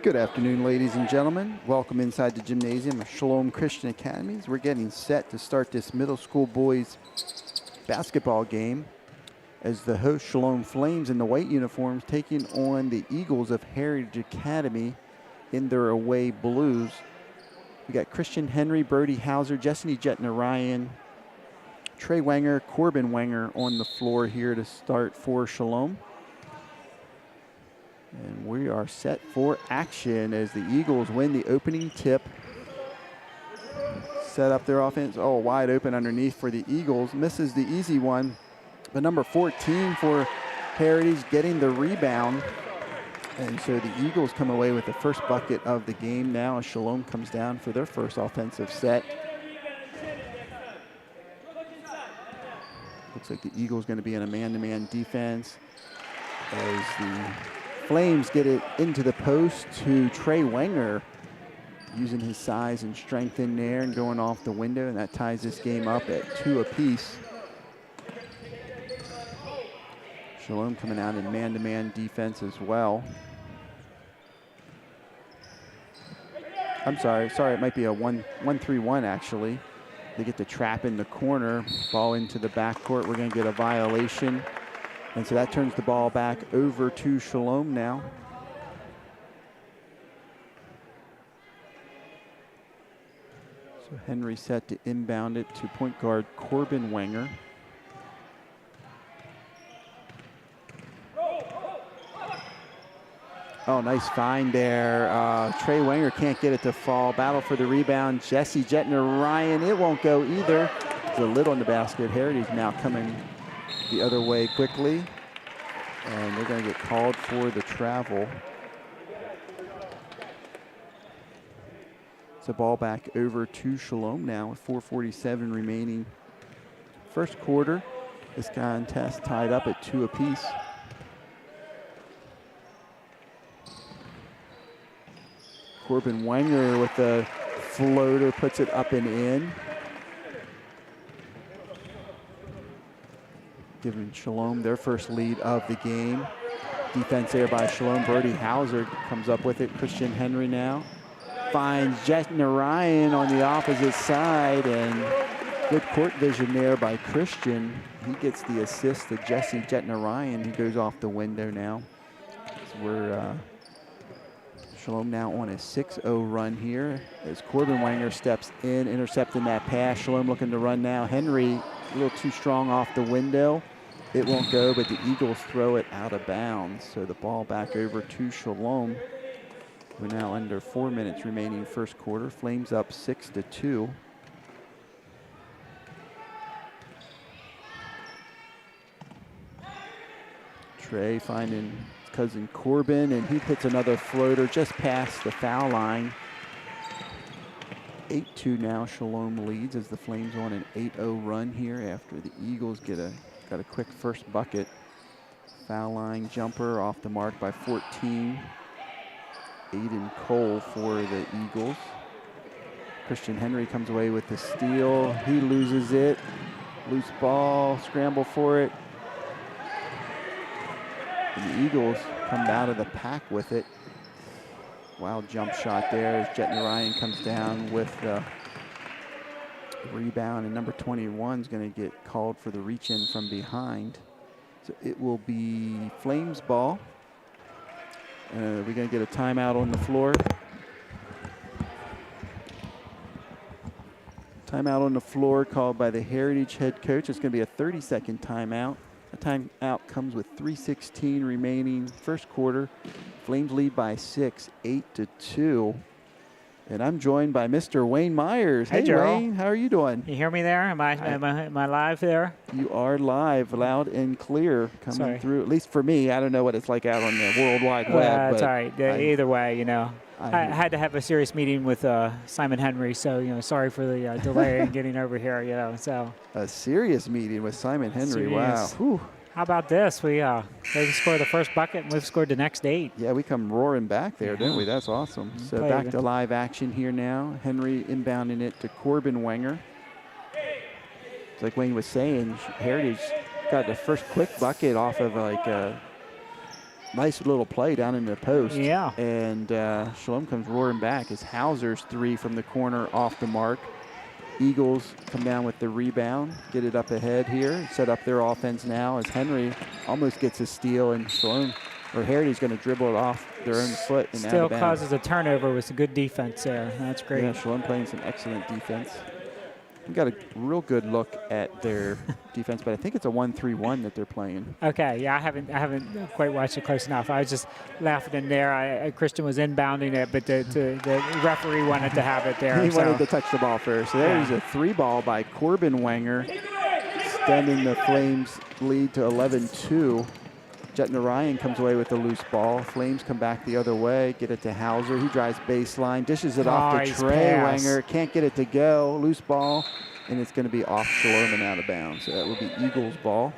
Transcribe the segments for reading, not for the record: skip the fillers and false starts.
Good afternoon, ladies and gentlemen. Welcome inside the gymnasium of Shalom Christian Academies. We're getting set to start this middle school boys basketball game as the host Shalom Flames in the white uniforms taking on the Eagles of Heritage Academy in their away blues. We got Christian Henry, Brody Hauser, Jesse Jetnarayan, Trey Wenger, Corbin Wenger on the floor here to start for Shalom. And we are set for action as the Eagles win the opening tip. Set up their offense. Oh, wide open underneath for the Eagles. Misses the easy one. But number 14 for Heritage getting the rebound. And so the Eagles come away with the first bucket of the game now as Shalom comes down for their first offensive set. Looks like the Eagles going to be in a man-to-man defense as the Flames get it into the post to Trey Wenger, using his size and strength in there and going off the window, and that ties this game up at 2 apiece. Shalom coming out in man-to-man defense as well. I'm sorry, it might be a 1-3-1 actually. They get the trap in the corner, ball into the backcourt. We're going to get a violation. And so that turns the ball back over to Shalom now. So Henry set to inbound it to point guard Corbin Wenger. Oh, nice find there. Trey Wenger can't get it to fall. Battle for the rebound. Jesse Jetnarayan, it won't go either. There's a lid on the basket. Heritage now coming the other way quickly, and they're going to get called for the travel. It's a ball back over to Shalom now with 4:47 remaining. First quarter, this contest tied up at 2 apiece. Corbin Wenger with the floater puts it up and in. Giving Shalom their first lead of the game. Defense there by Shalom. Brody Hauser comes up with it. Christian Henry now finds Jetnarayan on the opposite side, and good court vision there by Christian. He gets the assist to Jesse Jetnarayan, who goes off the window now. So we're Shalom now on a 6-0 run here as Corbin Wenger steps in, intercepting that pass. Shalom looking to run now. Henry a little too strong off the window. It won't go, but the Eagles throw it out of bounds. So the ball back over to Shalom. We're now under 4 minutes remaining first quarter. Flames up 6-2. Trey finding his cousin Corbin, and he hits another floater just past the foul line. 8-2 now. Shalom leads as the Flames on an 8-0 run here after the Eagles got a quick first bucket. Foul line jumper off the mark by 14. Aiden Cole for the Eagles. Christian Henry comes away with the steal. He loses it. Loose ball, scramble for it. And the Eagles come out of the pack with it. Wild jump shot there as Jetnarayan comes down with the rebound, and number 21 is going to get called for the reach in from behind. So it will be Flames ball. We're going to get a timeout on the floor. Timeout on the floor called by the Heritage head coach. It's going to be a 30-second timeout. The timeout comes with 3:16 remaining first quarter. Flames lead by 6, 8-2. And I'm joined by Mr. Wayne Myers. Hey, Gerald. Wayne, how are you doing? You hear me there? Am I live there? You are live, loud and clear, coming through. At least for me, I don't know what it's like out on the World Wide Web. That's all right. Either way, you know, I had to have a serious meeting with Simon Henry, so sorry for the delay in getting over here. So a serious meeting with Simon Henry. Wow. Whew. How about this? They scored the first bucket, and we've scored the next 8. Yeah, we come roaring back there, didn't we? That's awesome. So back to live action here now. Henry inbounding it to Corbin Wenger. It's like Wayne was saying, Heritage got the first quick bucket off of like a Nice little play down in the post. Yeah. And Shalom comes roaring back as Hauser's three from the corner off the mark. Eagles come down with the rebound, get it up ahead here, set up their offense now as Henry almost gets a steal, and Shalom or Heritage going to dribble it off their own foot and still out of bounds. causes a turnover with some good defense there. That's great. Yeah, Shalom playing some excellent defense. We got a real good look at their defense, but I think it's a 1-3-1 that they're playing. Okay, yeah, I haven't quite watched it close enough. I was just laughing in there. Christian was inbounding it, but the referee wanted to have it there. He wanted to touch the ball first. So there's a 3-ball by Corbin Wenger, extending the Flames' lead to 11-2. Jet Narayan comes away with the loose ball. Flames come back the other way, get it to Hauser. He drives baseline, dishes it off to Trey Wenger. Can't get it to go. Loose ball, and it's going to be off Shalom and out of bounds. So that will be Eagles ball.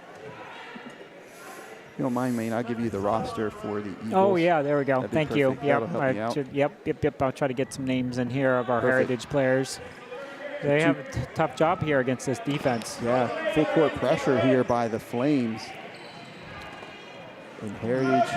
If you don't mind, Wayne, I'll give you the roster for the Eagles. Oh, yeah, there we go. Thank you. Yep. Yep. I'll try to get some names in here of our Heritage players. They have a tough job here against this defense. Yeah, full court pressure here by the Flames. And Heritage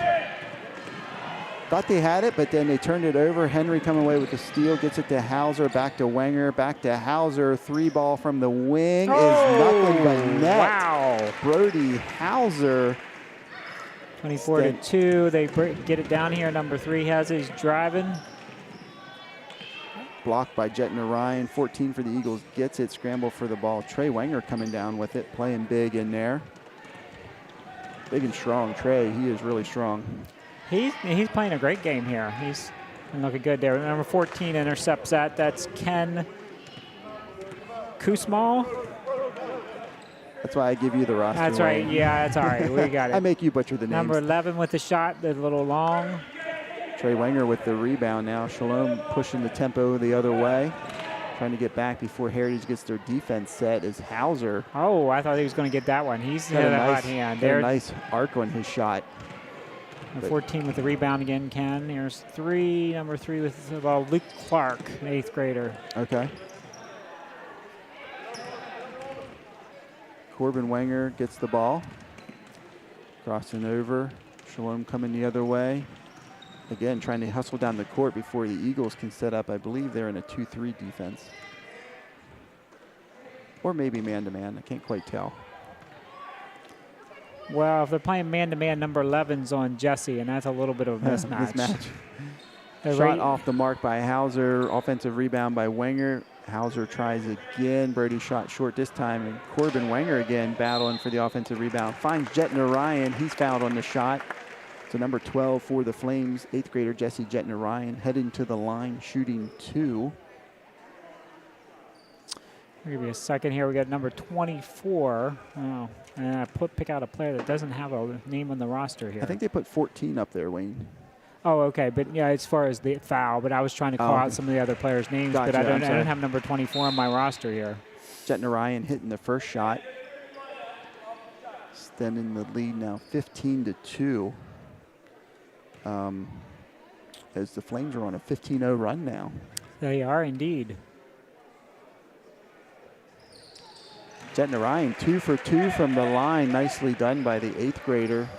thought they had it, but then they turned it over. Henry coming away with the steal, gets it to Hauser, back to Wenger, back to Hauser. 3-ball from the wing is nothing but net. Wow. Brody Hauser. 24-2. They get it down here. Number 3 has it. He's driving. Blocked by Jet Narayan. 14 for the Eagles. Gets it. Scramble for the ball. Trey Wenger coming down with it. Playing big in there. Big and strong, Trey. He is really strong. He's playing a great game here. He's looking good there. Number 14 intercepts that. That's Ken Kusmal. That's why I give you the roster. That's right. Yeah, that's all right. We got it. I make you butcher the names. Number 11 with the shot, a little long. Trey Wenger with the rebound now. Shalom pushing the tempo the other way. Trying to get back before Heritage gets their defense set is Hauser. Oh, I thought he was going to get that one. He's got a hot hand. Got a nice arc on his shot. 14 with the rebound again, Ken. Here's 3, number 3 with the ball, Luke Clark, an 8th grader. Okay. Corbin Wenger gets the ball. Crossing over. Shalom coming the other way. Again, trying to hustle down the court before the Eagles can set up. I believe they're in a 2-3 defense. Or maybe man-to-man. I can't quite tell. Well, if they're playing man-to-man, number 11's on Jesse, and that's a little bit of a mismatch. Shot off the mark by Hauser. Offensive rebound by Wenger. Hauser tries again. Brody shot short this time. And Corbin Wenger again battling for the offensive rebound. Finds Jet Narayan. He's fouled on the shot. So number 12 for the Flames, 8th grader Jesse Jet Narayan heading to the line, shooting 2. I'll give you a second here. We got number 24. Oh, and I pick out a player that doesn't have a name on the roster here. I think they put 14 up there, Wayne. Oh, okay. But yeah, as far as the foul, but I was trying to call out some of the other players' names, gotcha, but I don't have number 24 on my roster here. Jet Narayan hitting the first shot. Extending the lead now 15-2. As the Flames are on a 15-0 run now. They are indeed. Jet Narayan 2 for 2 from the line. Nicely done by the 8th grader.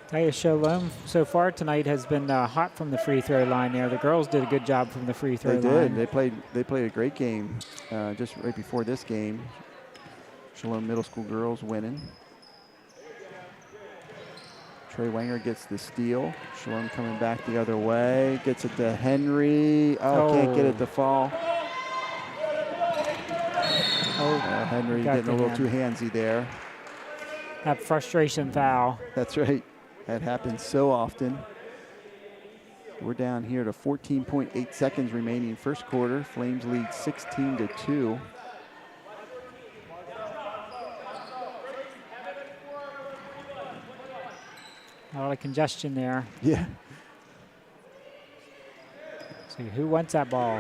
Tell you, Shalom so far tonight has been hot from the free throw line there. The girls did a good job from the free throw line. They played a great game just right before this game. Shalom Middle School girls winning. Trey Wenger gets the steal. Shalom coming back the other way. Gets it to Henry. Can't get it to fall. Henry getting a little too handsy there. That frustration foul. That's right. That happens so often. We're down here to 14.8 seconds remaining first quarter. Flames lead 16-2. A lot of congestion there. Yeah. See, who wants that ball?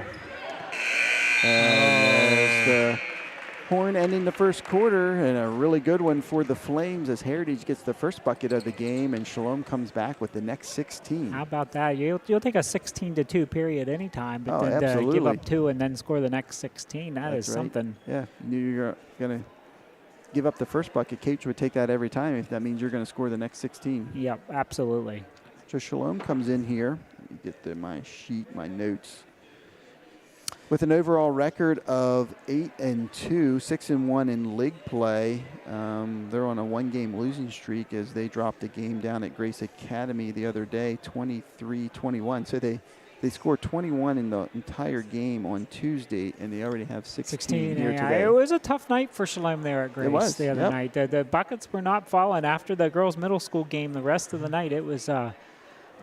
And there's the horn ending the first quarter, and a really good one for the Flames as Heritage gets the first bucket of the game, and Shalom comes back with the next 16. How about that? You'll take a 16-2 period anytime, but then absolutely. Give up 2 and then score the next 16. That's right. something. Yeah, knew you were going to give up the first bucket, Cape would take that every time if that means you're going to score the next 16. Yep, absolutely. So Shalom comes in here. Let me get my sheet, my notes. With an overall record of 8-2, 6-1 in league play. They're on a one-game losing streak as they dropped a game down at Grace Academy the other day, 23-21. So they scored 21 in the entire game on Tuesday, and they already have 16 here today. It was a tough night for Shalom there at Grace the other night. The buckets were not falling after the girls' middle school game. The rest of the night, it was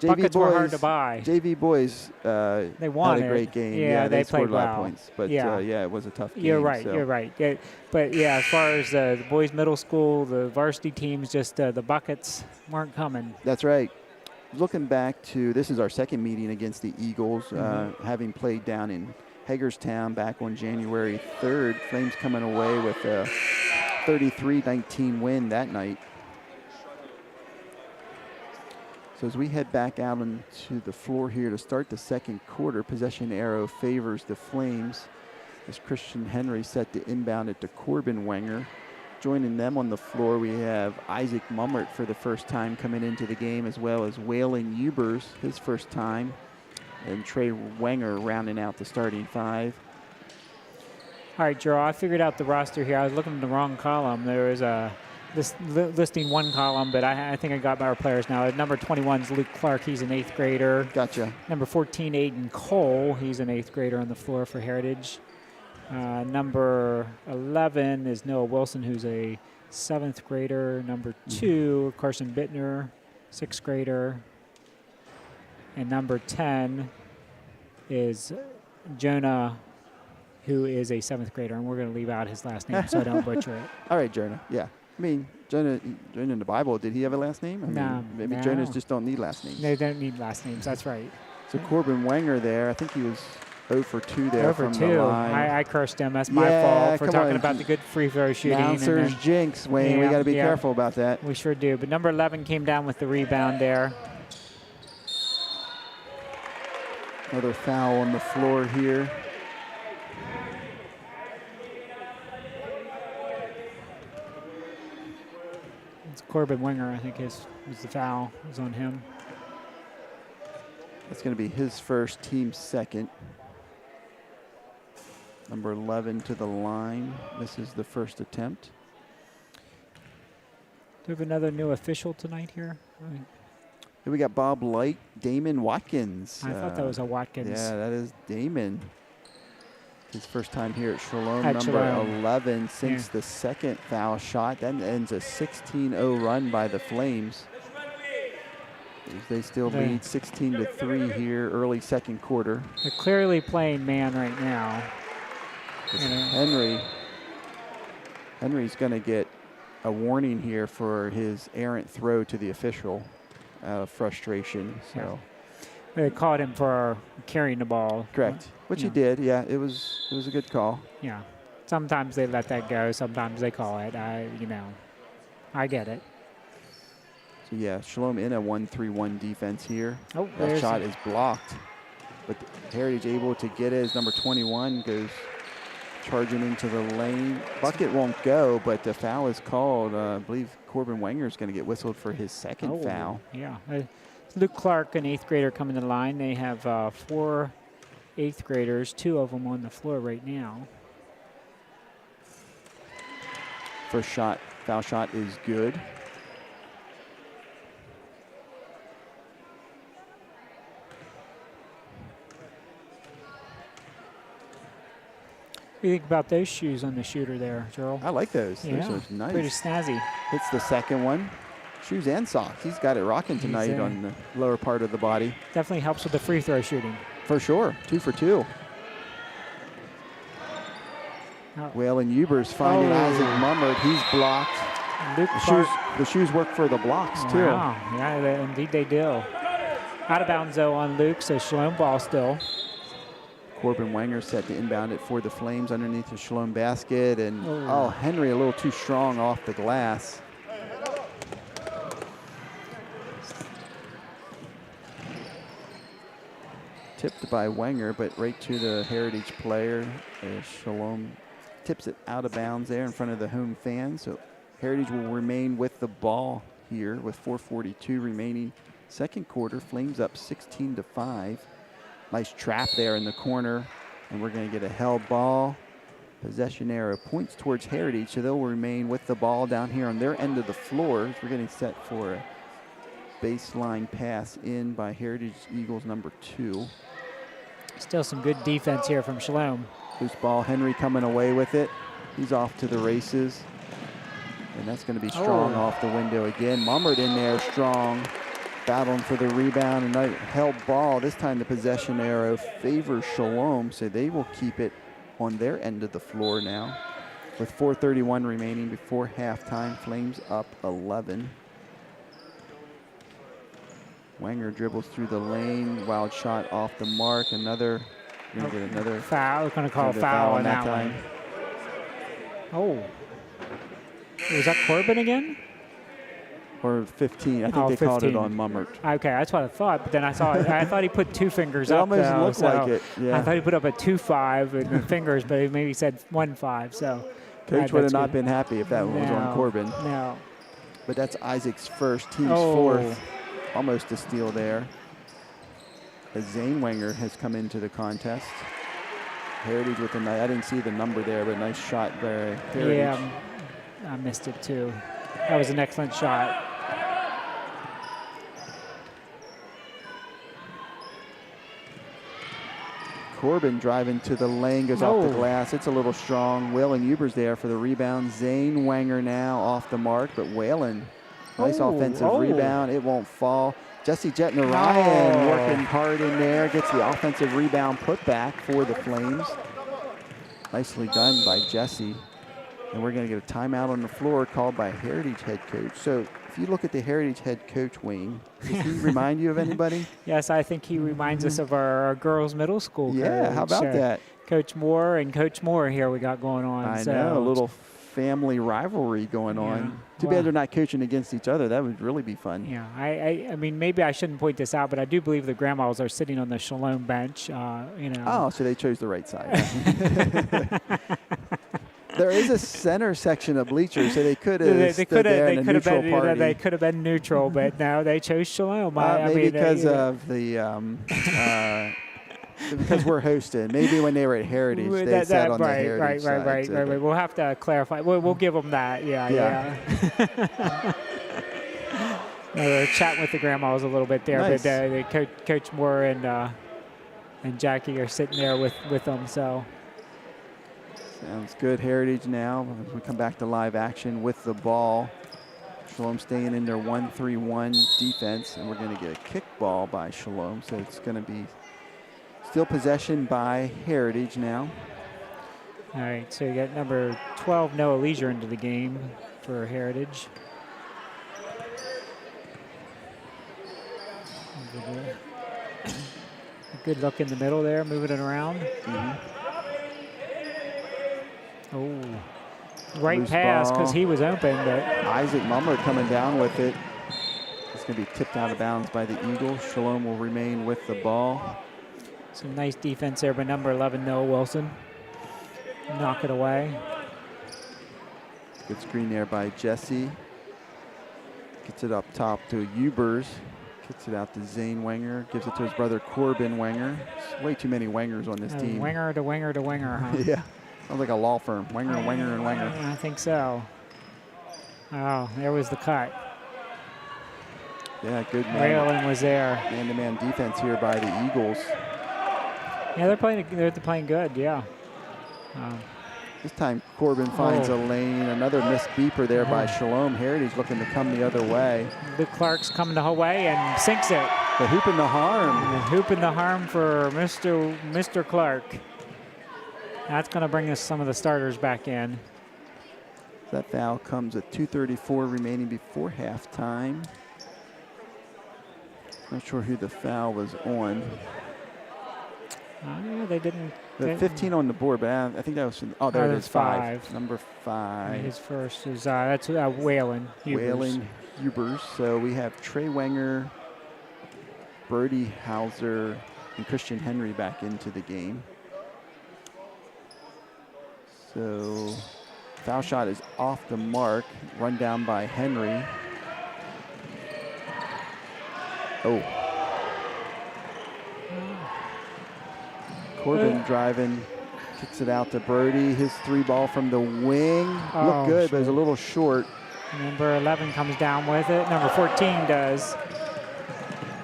buckets were hard to buy. JV boys they won had a great game. Yeah, they scored played a lot well. of points. But, it was a tough game. You're right. So. You're right. But, as far as the boys' middle school, the varsity teams, just the buckets weren't coming. That's right. Looking back to, this is our second meeting against the Eagles, having played down in Hagerstown back on January 3rd. Flames coming away with a 33-19 win that night. So as we head back out onto the floor here to start the second quarter, possession arrow favors the Flames as Christian Henry set to inbound it to Corbin Wenger. Joining them on the floor, we have Isaac Mummert for the first time coming into the game, as well as Waylon Ubers, his first time, and Trey Wenger rounding out the starting five. All right, Joe, I figured out the roster here. I was looking in the wrong column. There was listing one column, but I think I got our players now. Number 21 is Luke Clark. He's an 8th grader. Gotcha. Number 14, Aiden Cole. He's an 8th grader on the floor for Heritage. Number 11 is Noah Wilson, who's a 7th grader. Number 2, Carson Bittner, 6th grader. And number 10 is Jonah, who is a 7th grader. And we're going to leave out his last name so I don't butcher it. All right, Jonah. Yeah. I mean, Jonah in the Bible, did he have a last name? Maybe Jonahs just don't need last names. They don't need last names. That's right. So Corbin Wenger there, I think he was 0 for 2 there from the line. I cursed him. That's my fault for talking about the good free throw shooting. Announcers jinx, Wayne. We got to be careful about that. We sure do. But number 11 came down with the rebound there. Another foul on the floor here. It's Corbin Wenger, I think, was the foul. It was on him. That's going to be his first, team second. Number 11 to the line. This is the first attempt. Do we have another new official tonight here? Here we got Bob Light, Damon Watkins. I thought that was a Watkins. Yeah, that is Damon. His first time here at Shalom, number 11, sinks the second foul shot. That ends a 16-0 run by the Flames. They still lead 16-3 here, early second quarter. They're clearly playing man right now. Henry's going to get a warning here for his errant throw to the official out of frustration. So they caught him for carrying the ball. Correct. Which he did. Yeah, it was a good call. Yeah. Sometimes they let that go. Sometimes they call it. I get it. So yeah, Shalom in a 1-3-1 defense here. Oh, that shot is blocked, but Heritage able to get it as number 21 goes charging into the lane. Bucket won't go, but the foul is called. I believe Corbin Wenger is going to get whistled for his second foul. Yeah. Luke Clark, an 8th grader, coming to the line. They have 4 8th graders, 2 of them on the floor right now. First shot, foul shot is good. What do you think about those shoes on the shooter there, Gerald? I like those. Yeah, those are nice. Pretty snazzy. Hits the second one. Shoes and socks. He's got it rocking tonight on the lower part of the body. Definitely helps with the free throw shooting. For sure. 2 for 2. Waylon Ubers finding Isaac Mummert. He's blocked. The shoes work for the blocks, too. Wow. Yeah, indeed they do. Out of bounds, though, on Luke, so Shalom ball still. Corbin Wenger set to inbound it for the Flames underneath the Shalom basket. And, Henry a little too strong off the glass. Tipped by Wenger, but right to the Heritage player. Shalom tips it out of bounds there in front of the home fans. So Heritage will remain with the ball here with 4:42 remaining. Second quarter, Flames up 16-5. Nice trap there in the corner, and we're going to get a held ball. Possession arrow points towards Heritage, so they'll remain with the ball down here on their end of the floor. We're getting set for a baseline pass in by Heritage Eagles number 2. Still some good defense here from Shalom. Loose ball, Henry coming away with it. He's off to the races. And that's going to be strong off the window again. Mummert in there strong, battling for the rebound. And a held ball. This time the possession arrow favors Shalom, so they will keep it on their end of the floor now. With 4:31 remaining before halftime, Flames up 11. Wenger dribbles through the lane, wild shot off the mark. Another, we're going to get another foul. We're going to call a foul on that time. Oh. Was that Corbin again? Or 15. I think they 15. called it on Mummert. Okay, that's what I thought. But then I saw I thought he put 2 fingers up. It almost looked like it. Yeah. I thought he put up a 2-5 with the fingers, but he maybe said 1-5. So Coach would have not been happy if that one was on Corbin. No. But that's Isaac's first, team's fourth. Almost a steal there. As Zane Wenger has come into the contest. Heritage with a nice, I didn't see the number there, but nice shot there. Heritage. Yeah, I missed it too. That was an excellent shot. Corbin driving to the lane, goes off the glass. It's a little strong. Whalen Huber's there for the rebound. Zane Wenger now off the mark, but Whalen, nice offensive rebound. It won't fall. Jesse Jetnarayan working hard in there, gets the offensive rebound put back for the Flames. Nicely done by Jesse. And we're going to get a timeout on the floor called by Heritage head coach. So if you look at the Heritage head coach, Wayne, does he remind you of anybody? Yes, I think he reminds us of our girls middle school coach. Yeah, how about that? Coach Moore and Coach Moore here we got going on. I know, a little family rivalry going on. Too bad they're not coaching against each other. That would really be fun. Yeah, I mean, maybe I shouldn't point this out, but I do believe the grandmas are sitting on the Shalom bench, you know. Oh, so they chose the right side. There is a center section of bleachers, so they could have stood there in a neutral party. They could have been neutral, but no, they chose Shalom. Maybe because of the because we're hosted. Maybe when they were at Heritage, they sat on the Heritage side. Right. We'll have to clarify. We'll give them that. Yeah. We're chatting with the grandmas a little bit there, nice. But Coach Moore and Jackie are sitting there with them. So. Sounds good. Heritage now. We come back to live action with the ball. Shalom staying in their 1-3-1 defense, and we're going to get a kick ball by Shalom. So it's going to be still possession by Heritage now. All right, so you got number 12, Noah Leisure, into the game for Heritage. A good look in the middle there, moving it around. Oh, right loose pass ball. because he was open, but Isaac Mummert coming down with it. It's going to be tipped out of bounds by the Eagles. Shalom will remain with the ball. Some nice defense there by number 11, Noah Wilson. Knock it away. Good screen there by Jesse. Gets it up top to Hubers. Gets it out to Zane Wenger. Gives it to his brother Corbin Wenger. There's way too many Wengers on this team. Wenger to Wenger to Wenger, huh? Yeah. Sounds like a law firm. Wenger, Wenger, and Wenger. I think so. Oh, there was the cut. Yeah, good man. Whalen was there. Man-to-man defense here by the Eagles. Yeah, they're playing good. Yeah. This time Corbin finds a lane. Another missed beeper there by Shalom. Heritage looking to come the other way. Luke Clark's coming the whole way and sinks it. The hoop and the harm. The hoop and the harm for Mr. Clark. That's going to bring us some of the starters back in. That foul comes with 2:34 remaining before halftime. Not sure who the foul was on. Yeah, they didn't. 15 on the board, but I think that was. Oh, there it is. 5. Number 5. His first is that's Whalen. Whalen Hubers. So we have Trey Wenger, Brody Hauser, and Christian Henry back into the game. So foul shot is off the mark. Run down by Henry. Oh. Corbin driving, kicks it out to Brody. His 3-ball from the wing. Looked good, but it's a little short. Number 11 comes down with it. Number 14 does.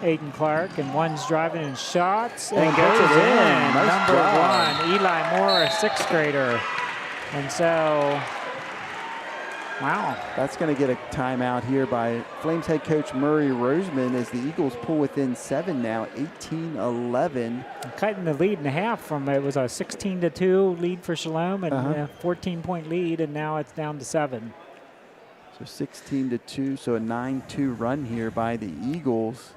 Aiden Clark, and one's driving and shots and goes in. Nice Number job. 1, Eli Moore, a 6th grader. And so, wow. That's going to get a timeout here by Flames head coach Murray Roseman as the Eagles pull within 7 now, 18-11. Cutting the lead in half from, it was a 16-2 lead for Shalom and a 14-point lead, and now it's down to 7. So 16-2, so a 9-2 run here by the Eagles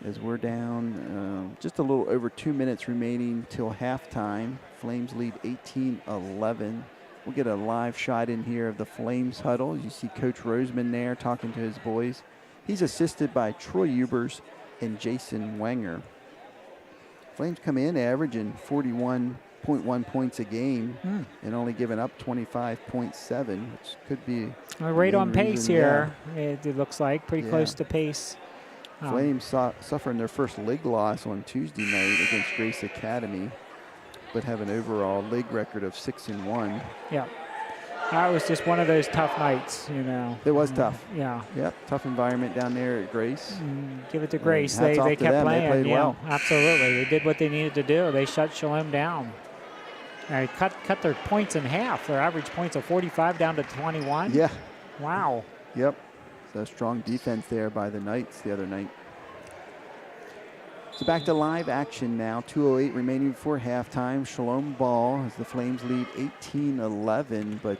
as we're down just a little over 2 minutes remaining till halftime. Flames lead 18-11. We'll get a live shot in here of the Flames huddle. You see Coach Roseman there talking to his boys. He's assisted by Troy Ubers and Jason Wenger. Flames come in averaging 41.1 points a game and only giving up 25.7, which could be right on pace here. It looks like pretty close to pace. Flames suffering their first league loss on Tuesday night against Grace Academy, but have an overall league record of 6-1. Yeah, that was just one of those tough nights, you know. It was tough. Yeah. Yep, tough environment down there at Grace. Give it to Grace. They kept playing. They played well. Absolutely. They did what they needed to do. They shut Shalom down. They cut their points in half. Their average points of 45 down to 21. Yeah. Wow. Yep. So strong defense there by the Knights the other night. So back to live action now. 2:08 remaining before halftime. Shalom ball as the Flames lead 18-11, but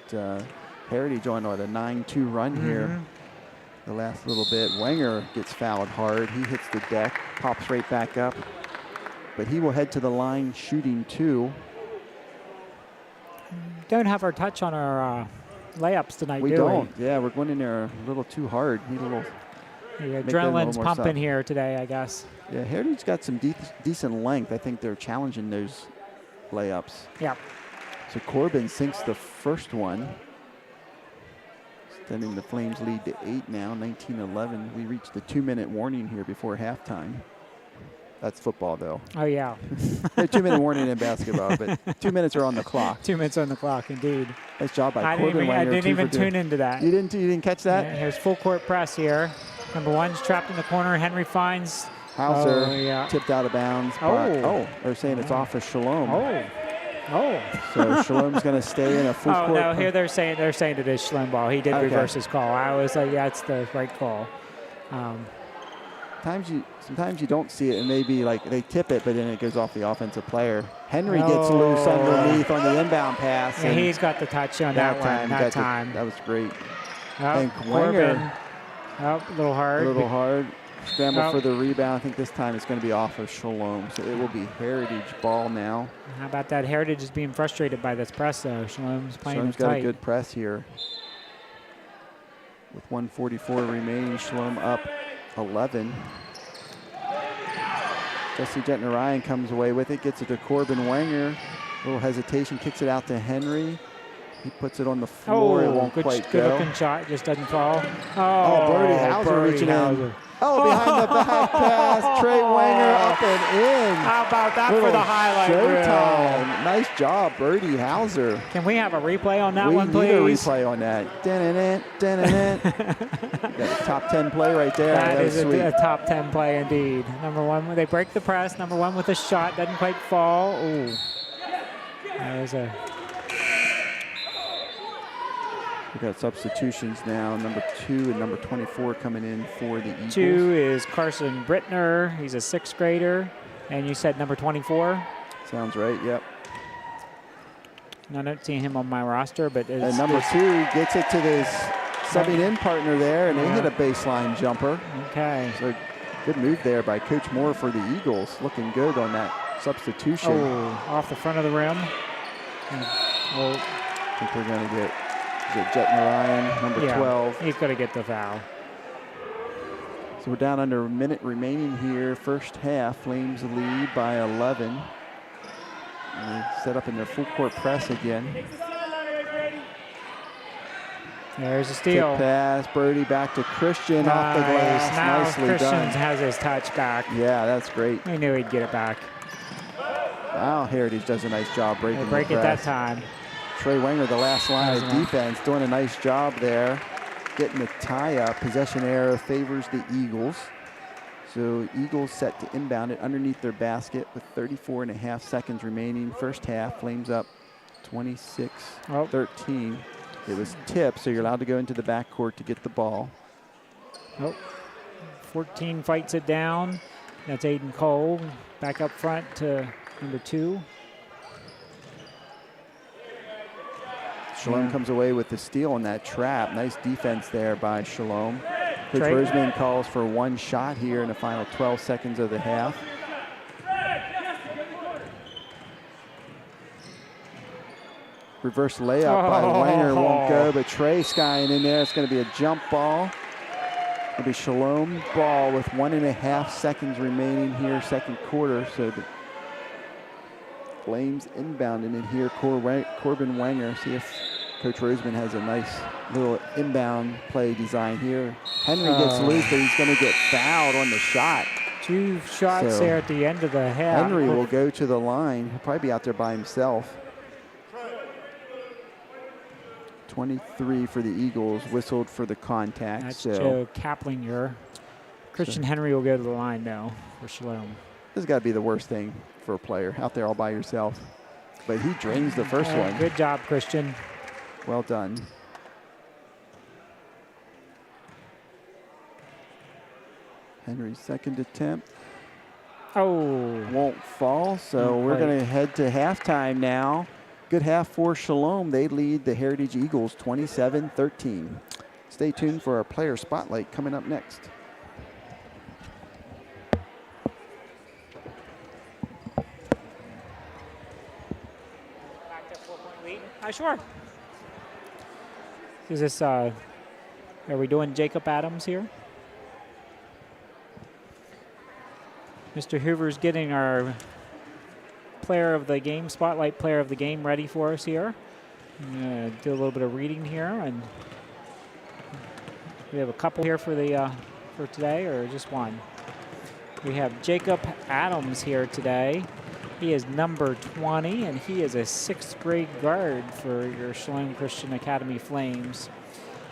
Heritage on a 9-2 run here. The last little bit. Wenger gets fouled hard. He hits the deck, pops right back up, but he will head to the line shooting 2. Don't have our touch on our layups tonight, We don't. Yeah, we're going in there a little too hard. Need a little. The adrenaline's pumping here today, I guess. Yeah, Heritage got some decent length. I think they're challenging those layups. Yeah. So Corbin sinks the first one, extending the Flames lead to 8 now, 19-11. We reached the 2-minute warning here before halftime. That's football, though. Oh, yeah. 2-minute warning in basketball, but 2 minutes are on the clock. 2 minutes on the clock, indeed. Nice job by Corbin. I didn't even tune into that. You didn't catch that? Yeah, here's full court press here. Number 1's trapped in the corner. Henry finds Hauser tipped out of bounds. They're saying it's off of Shalom. So Shalom's going to stay in a full court. No, here they're saying it is Shalom ball. He did reverse his call. I was like, yeah, it's the right call. Sometimes you don't see it, and maybe like they tip it, but then it goes off the offensive player. Henry gets loose underneath on the inbound pass. And he's got the touch on that one. That time. That was great. And Wenger. A little hard. Scramble for the rebound. I think this time it's going to be off of Shalom. So it will be Heritage ball now. How about that? Heritage is being frustrated by this press, though. Shalom's playing it tight. Got a good press here. With 1:44 remaining, Shalom up 11. Jesse Jetner-Ryan comes away with it, gets it to Corbin Wenger. A little hesitation, kicks it out to Henry. He puts it on the floor. It won't quite go. Good looking shot, just doesn't fall. Brody Hauser reaching in. Behind the back pass. Trey Wenger up and in. How about that for the highlight reel? Nice job, Brody Hauser. Can we have a replay on that one, please? We need a replay on that. Got a top 10 play right there. That is a top 10 play indeed. Number 1, they break the press. Number 1 with a shot, doesn't quite fall. Ooh. That was a... We got substitutions now. Number 2 and number 24 coming in for the Eagles. 2 is Carson Brittner. He's a 6th grader. And you said number 24? Sounds right, yep. I don't see him on my roster, but... And number 2 gets it to this subbing in partner there, and they hit a baseline jumper. Okay. So good move there by Coach Moore for the Eagles. Looking good on that substitution. Off the front of the rim. I think we're going to get... Jetner-Ryan, number 12. He's going to get the foul. So we're down under a minute remaining here. First half, Flames lead by 11. And they set up in their full court press again. There's a steal. Tip pass, Birdie back to Christian off the glass. Now Nicely Christian done. has his touch back. Yeah, that's great. He knew he'd get it back. Wow, Heritage does a nice job breaking They break the it that press. time. Trey Wenger, the last line of Nice one. defense, doing a nice job there. Getting the tie up. Possession error favors the Eagles. So Eagles set to inbound it underneath their basket with 34.5 seconds remaining. First half, Flames up 26-13. It was tipped, so you're allowed to go into the backcourt to get the ball. 14 fights it down. That's Aiden Cole back up front to number 2. Shalom comes away with the steal on that trap. Nice defense there by Shalom. Coach Trey. Roseman calls for one shot here in the final 12 seconds of the half. Reverse layup by Wenger won't go, but Trey skying in there. It's going to be a jump ball. It'll be Shalom ball with 1.5 seconds remaining here, second quarter. So the Flames inbounding in here. Corbin Wenger. See if Coach Roseman has a nice little inbound play design here. Henry gets loose, but he's going to get fouled on the shot. 2 shots there at the end of the half. Henry will go to the line. He'll probably be out there by himself. 23 for the Eagles, whistled for the contact. That's so Joe Kaplinger. Christian Henry will go to the line now for Shalom. This has got to be the worst thing for a player, out there all by yourself. But he drains the first one. Good job, Christian. Well done. Henry's second attempt. Won't fall, so we're going to head to halftime now. Good half for Shalom. They lead the Heritage Eagles 27-13. Stay tuned for our player spotlight coming up next. Back to 4-point lead. Sure. Is this, are we doing Jacob Adams here? Mr. Hoover's getting our player of the game, spotlight player of the game ready for us here. I'm gonna do a little bit of reading here, and we have a couple here for the for today, or just one. We have Jacob Adams here today. He is number 20, and he is a 6th grade guard for your Shalom Christian Academy Flames.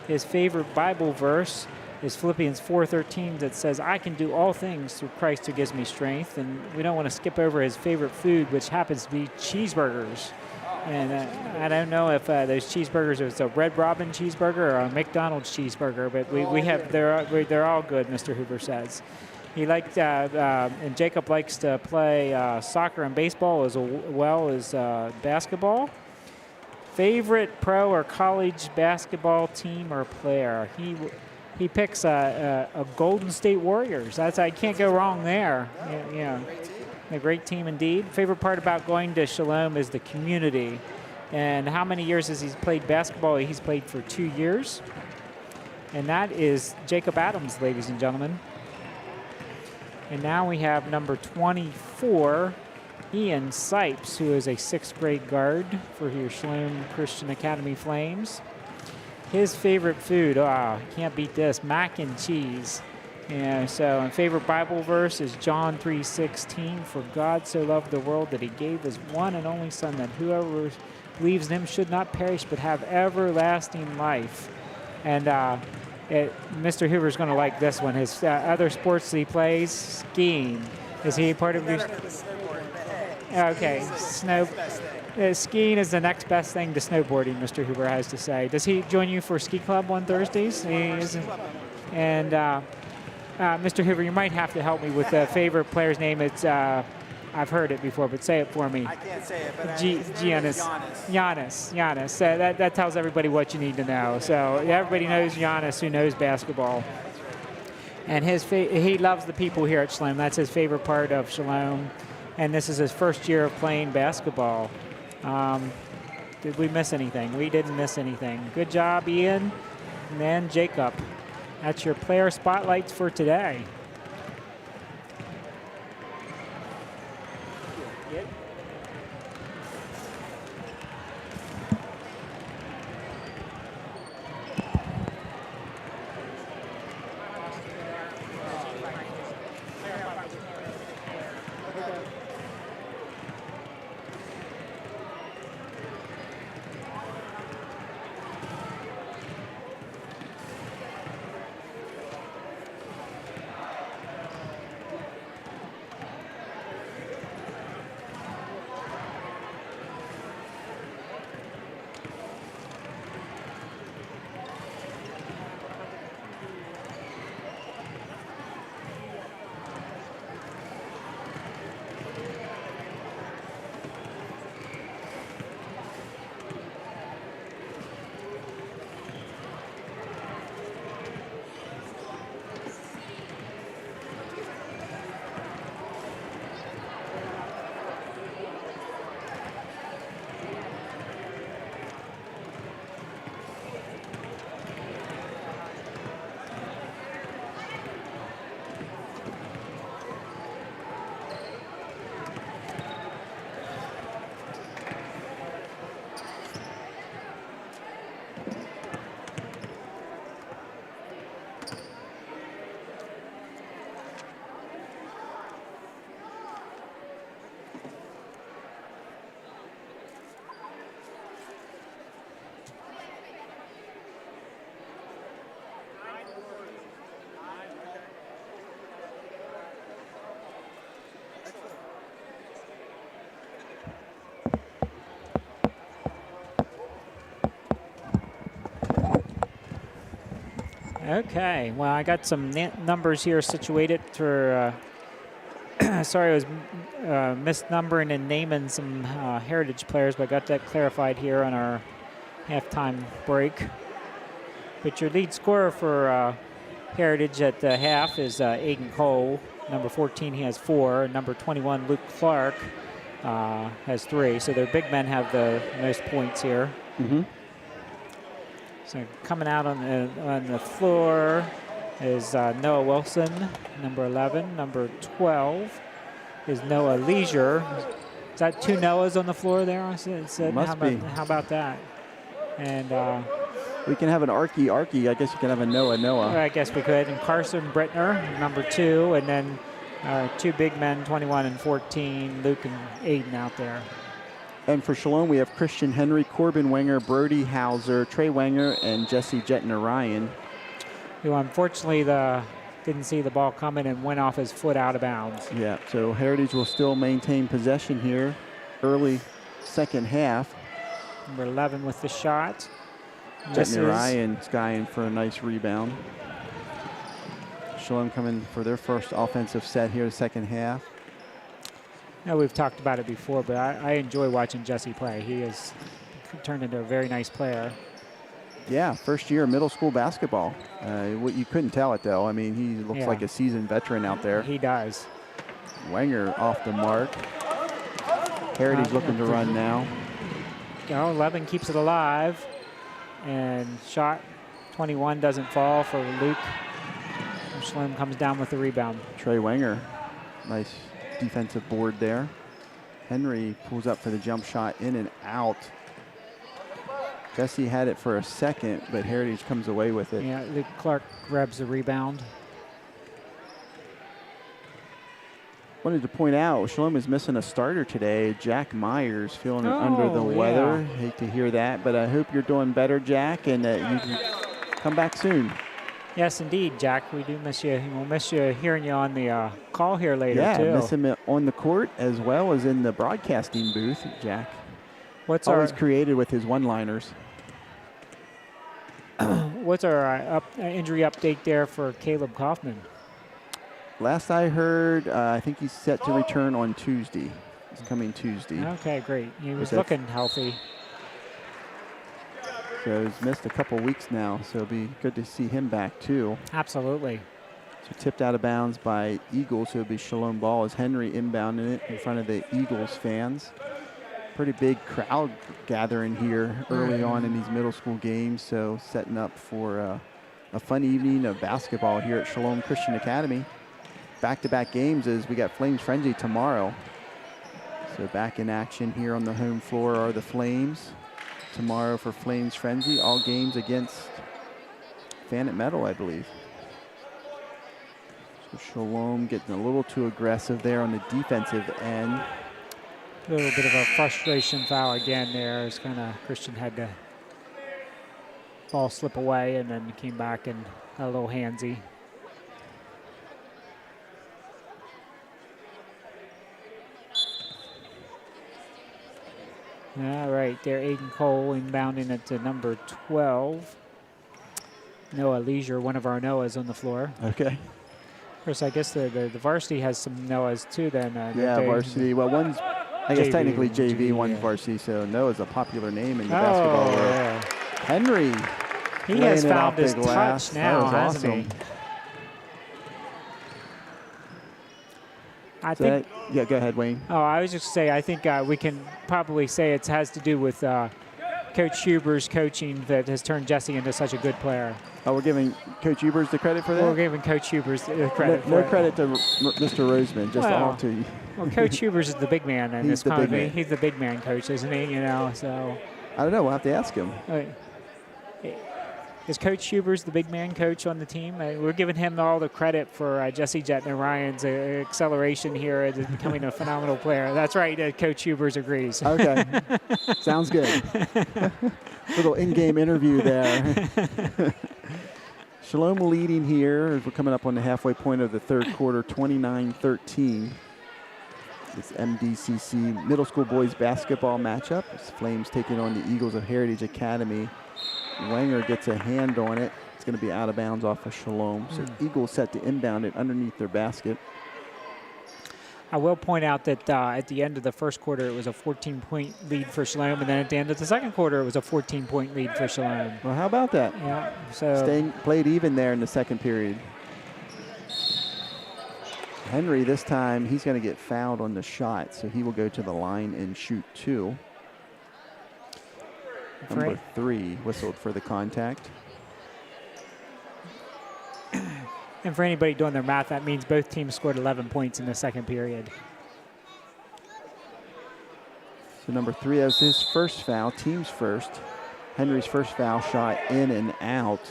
His favorite Bible verse is Philippians 4:13 that says, I can do all things through Christ who gives me strength. And we don't want to skip over his favorite food, which happens to be cheeseburgers. And I don't know if those cheeseburgers, it's a Red Robin cheeseburger or a McDonald's cheeseburger, but we have, they're all good, Mr. Hoover says. He liked, and Jacob likes to play soccer and baseball as well as basketball. Favorite pro or college basketball team or player? He picks a Golden State Warriors. I can't go wrong there. Yeah, a great team indeed. Favorite part about going to Shalom is the community. And how many years has he played basketball? He's played for 2 years. And that is Jacob Adams, ladies and gentlemen. And now we have number 24, Ian Sipes, who is a 6th grade guard for your Shalom Christian Academy Flames. His favorite food, can't beat this, mac and cheese. Yeah, so and favorite Bible verse is John 3:16. For God so loved the world that he gave his one and only Son, that whoever believes in him should not perish but have everlasting life. And Mr. Hoover's going to like this one. His other sports that he plays, skiing. Is he part of your? Okay, skiing is the next best thing to snowboarding, Mr. Hoover has to say. Does he join you for ski club on Thursdays? And Mr. Hoover, you might have to help me with the favorite player's name. It's I've heard it before, but say it for me. I can't say it, but Giannis. Giannis. That tells everybody what you need to know. So everybody knows Giannis who knows basketball. And he loves the people here at Shalom. That's his favorite part of Shalom. And this is his first year of playing basketball. Did we miss anything? We didn't miss anything. Good job, Ian. And then Jacob. That's your player spotlights for today. Okay, well, I got some numbers here situated for, sorry, I was misnumbering and naming some Heritage players, but I got that clarified here on our halftime break. But your lead scorer for Heritage at the half is Aiden Cole. Number 14, he has 4. Number 21, Luke Clark, has 3. So their big men have the most points here. Mm-hmm. So coming out on the floor is Noah Wilson, number 11. Number 12 is Noah Leisure. Is that 2 Noahs on the floor there? Must be. be. How about that? And we can have an Arky. I guess you can have a Noah. I guess we could. And Carson Brittner, number 2. And then 2 big men, 21 and 14, Luke and Aiden out there. And for Shalom, we have Christian Henry, Corbin Wenger, Brody Hauser, Trey Wenger, and Jesse Jetnarayan. Who unfortunately didn't see the ball coming and went off his foot out of bounds. Yeah, so Heritage will still maintain possession here, early second half. Number 11 with the shot. Jetnarayan skying for a nice rebound. Shalom coming for their first offensive set here, second half. I know we've talked about it before, but I enjoy watching Jesse play. He has turned into a very nice player. Yeah, first year middle school basketball. You couldn't tell it, though. I mean, he looks like a seasoned veteran out there. He does. Wenger off the mark. Heritage looking to run now. 11 keeps it alive. And shot 21 doesn't fall for Luke. Slim comes down with the rebound. Trey Wenger, nice defensive board there. Henry pulls up for the jump shot, in and out. Jesse had it for a second, but Heritage comes away with it. Yeah, Luke Clark grabs the rebound. Wanted to point out, Shalom is missing a starter today. Jack Myers feeling under the weather. Hate to hear that, but I hope you're doing better, Jack, and that you can come back soon. Yes, indeed, Jack. We do miss you. We'll miss you hearing you on the call here later, too. Yeah, miss him on the court as well as in the broadcasting booth, Jack. What's always creative with his one-liners. What's our injury update there for Caleb Kaufman? Last I heard, I think he's set to return on Tuesday. It's coming Tuesday. Okay, great. He was looking healthy. So he's missed a couple weeks now, so it'll be good to see him back, too. Absolutely. So tipped out of bounds by Eagles, so it'll be Shalom ball as Henry inbounding it in front of the Eagles fans. Pretty big crowd gathering here early on in these middle school games, so setting up for a fun evening of basketball here at Shalom Christian Academy. Back-to-back games as we got Flames Frenzy tomorrow. So back in action here on the home floor are the Flames. Tomorrow for Flames Frenzy, all games against Fanet Metal, I believe. So Shalom getting a little too aggressive there on the defensive end. A little bit of a frustration foul again there. It's kind of Christian had the ball slip away and then came back and got a little handsy. All right, there Aiden Cole inbounding it to number 12. Noah Leisure, one of our Noahs on the floor. Okay. Of course, I guess the varsity has some Noahs too then. Yeah, varsity. Well, one's, I guess technically JV, one's varsity, so Noah's a popular name in the basketball world. Yeah. Henry. He has found his touch now, hasn't he? I think. Yeah, go ahead, Wayne. Oh, I was just saying, I think we can probably say it has to do with Coach Huber's coaching that has turned Jesse into such a good player. Oh, we're giving Coach Hubers the credit for that? We're giving Coach Hubers the credit No credit to Mr. Roseman, just all to you. Well, Coach Hubers is the big man in this big man. He's the big man coach, isn't he? You know, so. I don't know. We'll have to ask him. Is Coach Hubers the big man coach on the team? We're giving him all the credit for Jesse Jetnarayan's acceleration here and becoming a phenomenal player. That's right. Coach Hubers agrees. Okay. Sounds good. Little in-game interview there. Shalom leading here as we're coming up on the halfway point of the third quarter, 29-13. This MDCC middle school boys basketball matchup. It's Flames taking on the Eagles of Heritage Academy. Wenger gets a hand on it. It's going to be out of bounds off of Shalom. So Eagles set to inbound it underneath their basket. I will point out that at the end of the first quarter, it was a 14-point lead for Shalom, and then at the end of the second quarter, it was a 14-point lead for Shalom. Well, how about that? Yeah. So played even there in the second period. Henry, this time, he's going to get fouled on the shot, so he will go to the line and shoot 2. Number 3 whistled for the contact. And for anybody doing their math, that means both teams scored 11 points in the second period. So number 3 has his first foul, team's first. Henry's first foul shot in and out.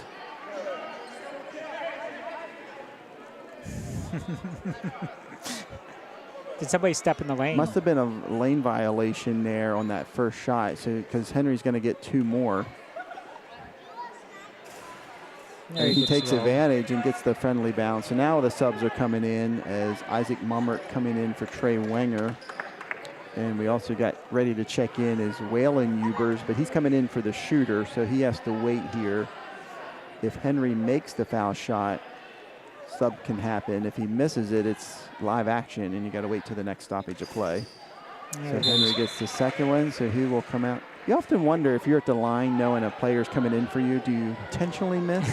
Did somebody step in the lane? Must have been a lane violation there on that first shot, so because Henry's going to get 2 more. And he takes advantage and gets the friendly bounce. So now the subs are coming in as Isaac Mummert coming in for Trey Wenger. And we also got ready to check in as Waylon Ubers, but he's coming in for the shooter, so he has to wait here. If Henry makes the foul shot, sub can happen. If he misses it, it's live action, and you got to wait till the next stoppage of play. So Henry gets the second one, so he will come out. You often wonder if you're at the line knowing a player's coming in for you, do you intentionally miss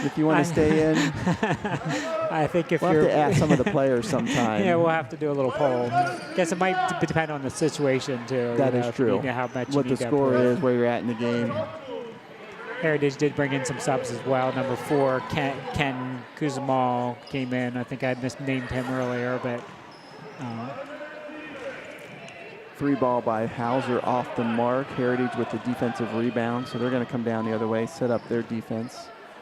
if you want to stay in? I think if we'll have to ask some of the players sometime. Yeah, we'll have to do a little poll. Guess it might depend on the situation, too. That is true. How much what the score is, where you're at in the game. Heritage did bring in some subs as well. Number 4, Ken Kuzamal came in. I think I had misnamed him earlier, but 3 ball by Hauser off the mark. Heritage with the defensive rebound, so they're going to come down the other way, set up their defense,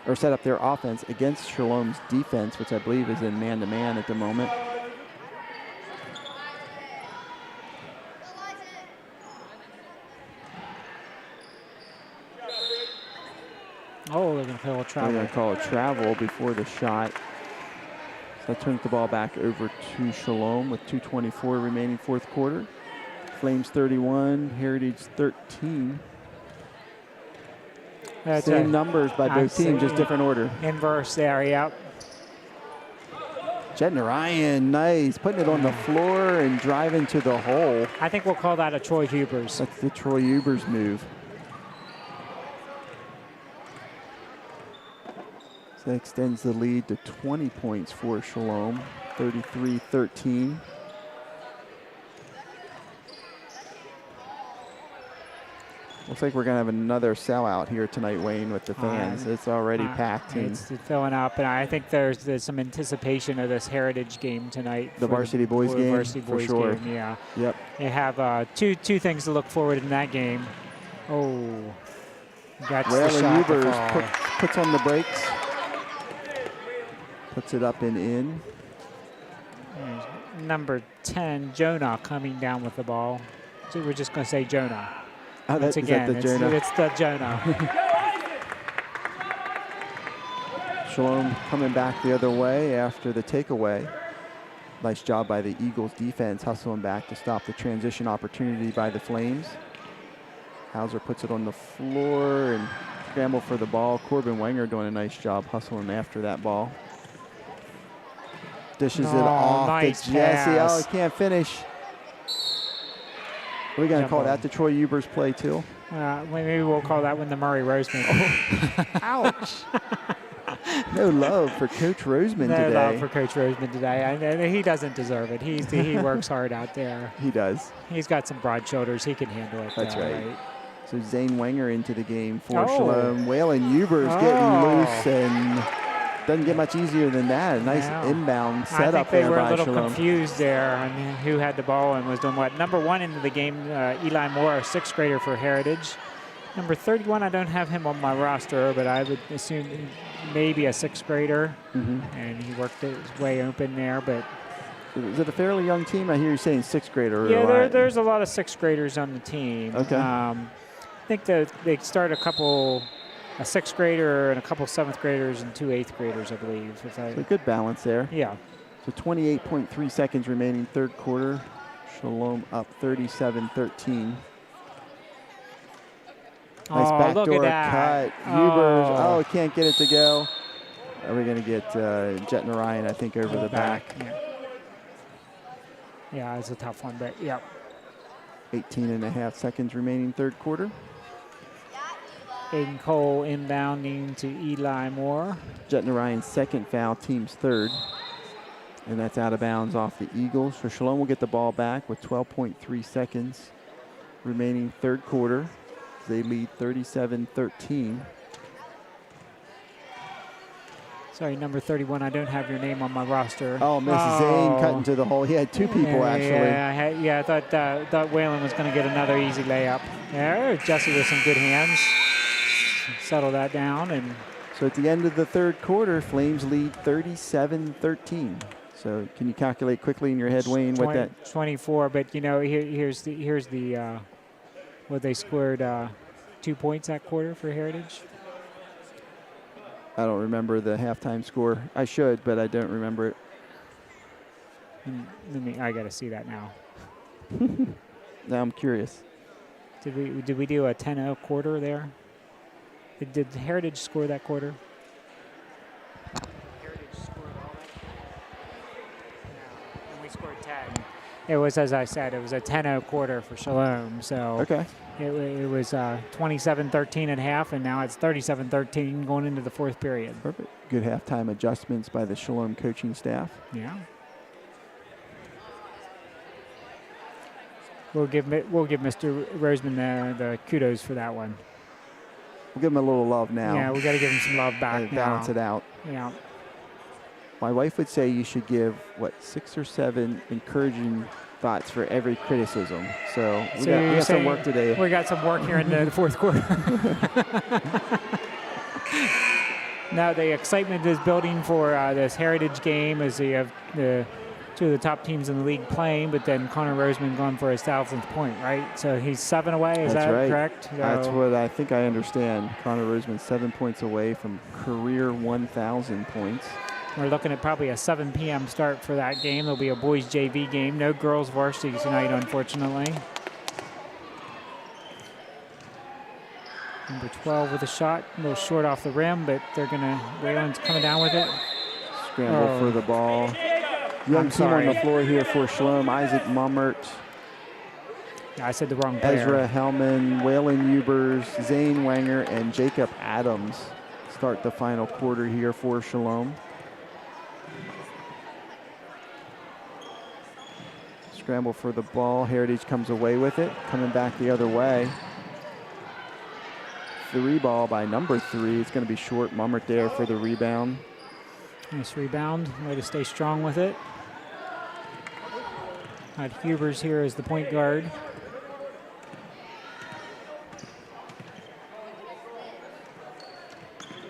or set up their offense against Shalom's defense, which I believe is in man-to-man at the moment. Oh, they're going to call a travel. They're going to call a travel before the shot. So that turns the ball back over to Shalom with 2:24 remaining fourth quarter. Flames 31, Heritage 13. Same numbers by both teams, just different order. Inverse there, yep. Jet Narayan, nice. Putting it on the floor and driving to the hole. I think we'll call that a Troy Hubers. That's the Troy Hubers move. So that extends the lead to 20 points for Shalom, 33-13. Looks like we're going to have another sellout here tonight, Wayne, with the fans. It's already packed. It's filling up, and I think there's some anticipation of this Heritage game tonight. The varsity boys game, varsity boys for sure. Game, yeah. Yep. They have two things to look forward in that game. Oh, that's the shot. Ubers puts on the brakes, puts it up and in. Number 10, Jonah, coming down with the ball. So we're just going to say Jonah. Oh, Once again, it's the Jonah. Shalom coming back the other way after the takeaway. Nice job by the Eagles defense, hustling back to stop the transition opportunity by the Flames. Hauser puts it on the floor and scramble for the ball. Corbin Wenger doing a nice job hustling after that ball. Dishes it off nice to Jesse. pass. Oh, he can't finish. Are we going to call that the Troy Ubers play too? Maybe we'll call that one the Murray Roseman. Ouch. No love for Coach Roseman today. No love for Coach Roseman today. He doesn't deserve it. He works hard out there. He does. He's got some broad shoulders. He can handle it. That's right. So Zane Wenger into the game for Oh. Shalom. Waylon Ubers getting loose and doesn't get much easier than that. A nice inbound setup there by Shalom. I think they were a little confused there on who had the ball and was doing what. Number 1 into the game, Eli Moore, a 6th grader for Heritage. Number 31, I don't have him on my roster, but I would assume maybe a 6th grader. And he worked his way open there. But is it a fairly young team? I hear you saying 6th grader. Yeah, there's a lot of 6th graders on the team. Okay. I think that they start a 6th grader and a couple 7th graders and 2 8th graders, I believe. So a good balance there. Yeah. So 28.3 seconds remaining third quarter. Shalom up 37-13. Nice Oh, look backdoor at that. cut. Hubers, Oh. can't get it to go. Are we going to get Jet Narayan, I think, over the back? Yeah, it's a tough one, but yeah. 18.5 seconds remaining third quarter. Aiden Cole inbounding to Eli Moore. Jet Narayan's second foul, team's third. And that's out of bounds off the Eagles. So Shalom will get the ball back with 12.3 seconds remaining third quarter. They lead 37-13. Sorry, number 31, I don't have your name on my roster. Oh, Mrs. Zane cutting to the hole. He had two people, actually. Yeah, I thought Whalen was going to get another easy layup. There, Jesse with some good hands. Settle that down. And so at the end of the third quarter, Flames lead 37-13. So can you calculate quickly in your head, Wayne, what that? 24, but you know, here's the what they scored 2 points that quarter for Heritage. I don't remember the halftime score. I should, but I don't remember it. I got to see that now. Now I'm curious. Did we do a 10-0 quarter there? Did Heritage score that quarter? Heritage scored all that? No, and we scored 10. It was, as I said, it was a 10-0 quarter for Shalom. So okay. It was 27-13 at half, and now it's 37-13 going into the fourth period. Perfect. Good halftime adjustments by the Shalom coaching staff. Yeah. We'll give Mr. Roseman the kudos for that one. We'll give him a little love now. Yeah, we got to give him some love back now. Balance it out. Yeah. My wife would say you should give, 6 or 7 encouraging thoughts for every criticism. So we got some work today. We got some work here in the fourth quarter. Now the excitement is building for this Heritage game as they have two of the top teams in the league playing, but then Connor Roseman going for his 1,000th point, right? So he's 7 away, is that right. correct? So that's what I think I understand. Connor Roseman 7 points away from career 1,000 points. We're looking at probably a 7 p.m. start for that game. There'll be a boys JV game. No girls varsity tonight, unfortunately. Number 12 with a shot, a little short off the rim, but Whalen's coming down with it. Scramble for the ball. Young team on the floor here for Shalom. Isaac Mummert. I said the wrong player. Ezra Hellman, Waylon Ubers, Zane Wenger, and Jacob Adams start the final quarter here for Shalom. Scramble for the ball. Heritage comes away with it. Coming back the other way. 3 ball by number 3. It's going to be short. Mummert there for the rebound. Nice rebound. Way to stay strong with it. Got Hubers here as the point guard.